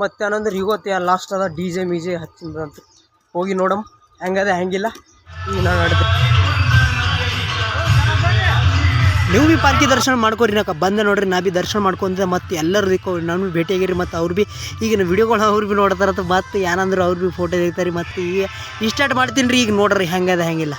ಮತ್ತು ಅನ್ನಂದ್ರೆ ಇವತ್ತು ಲಾಸ್ಟ್ ಅದ DJ ಮೀಜೆ ಹಚ್ಚಿದಂತ ಹೋಗಿ ನೋಡಮ್ ಹೆಂಗದೆ ಹೆಂಗಿಲ್ಲ. ಈಗ ನಾನು ನಡೆದೆ ನೀವು ಭೀ ಪಾಲ್ಕಿ ದರ್ಶನ ಮಾಡ್ಕೊರಿ. ನಾಕ ಬಂದೆ ನೋಡ್ರಿ, ನಾ ಭೀ ದರ್ಶನ ಮಾಡ್ಕೊಂಡೆ ಮತ್ತು ಎಲ್ಲರೂ ನಾನು ಭೇಟಿಯಾಗಿರಿ. ಮತ್ತು ಅವ್ರು ಭೀ ಈಗಿನ ವಿಡಿಯೋಗಳು ಅವ್ರು ಭೀ ನೋಡ್ತಾರಂತ ಮತ್ತು ಏನಂದ್ರೆ ಅವ್ರು ಭೀ ಫೋಟೋ ತೆಗಿತಾರೆ. ಮತ್ತು ಈಗ ಇಷ್ಟಾಟ್ ಮಾಡ್ತೀನಿ ರೀ, ಈಗ ನೋಡ್ರಿ ಹೆಂಗದೆ ಹೆಂಗಿಲ್ಲ.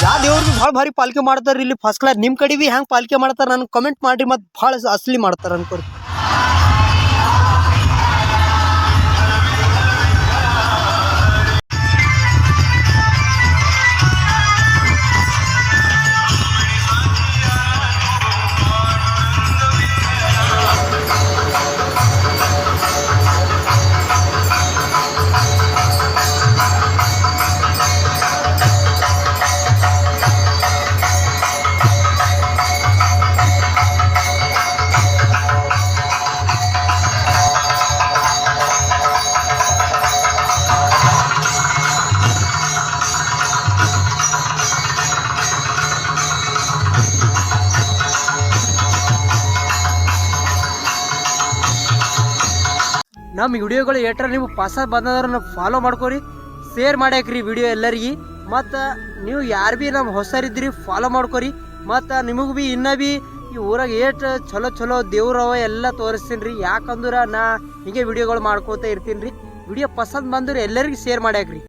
ಯಾ ದೇವ್ರು ಭೀ ಭಾಳ ಭಾರಿ ಪಾಲ್ಕೆ ಮಾಡ್ತಾರೆ ಇಲ್ಲಿ ಫಸ್ಟ್ ಕ್ಲಾಸ್. ನಿಮ್ಮ ಕಡೆ ಭೀ ಹೆಂಗೆ ಪಾಲ್ಕೆ ಮಾಡ್ತಾರೆ ನನಗೆ ಕಮೆಂಟ್ ಮಾಡಿರಿ. ಮತ್ತು ಭಾಳ ಅಸಲಿ ಮಾಡ್ತಾರೆ ಅನ್ಕೋರಿ. ನಮ್ಮ ವಿಡಿಯೋಗಳು ಏಟ್ರ ನೀವು ಪಾಸ ಬಂದವ್ರನ್ನ ಫಾಲೋ ಮಾಡ್ಕೊರಿ, ಶೇರ್ ಮಾಡ್ಯಾಕ್ರಿ ವಿಡಿಯೋ ಎಲ್ಲರಿಗೆ. ಮತ್ತು ನೀವು ಯಾರು ಭೀ ನಮ್ಮ ಹೊಸರಿದ್ರಿ ಫಾಲೋ ಮಾಡ್ಕೊರಿ. ಮತ್ತು ನಿಮಗೆ ಭೀ ಇನ್ನೂ ಭೀ ಈ ಊರಾಗ ಏಟು ಚಲೋ ಚಲೋ ದೇವ್ರವ ಎಲ್ಲ ತೋರಿಸ್ತೀನಿ ರೀ. ಯಾಕಂದ್ರೆ ನಾ ಹೀಗೆ ವಿಡಿಯೋಗಳು ಮಾಡ್ಕೋತಾ ಇರ್ತೀನಿ ರೀ. ವಿಡಿಯೋ ಪಸಂದ್ ಬಂದ್ರೆ ಎಲ್ಲರಿಗೂ ಶೇರ್ ಮಾಡ್ಯಾಕ್ರಿ.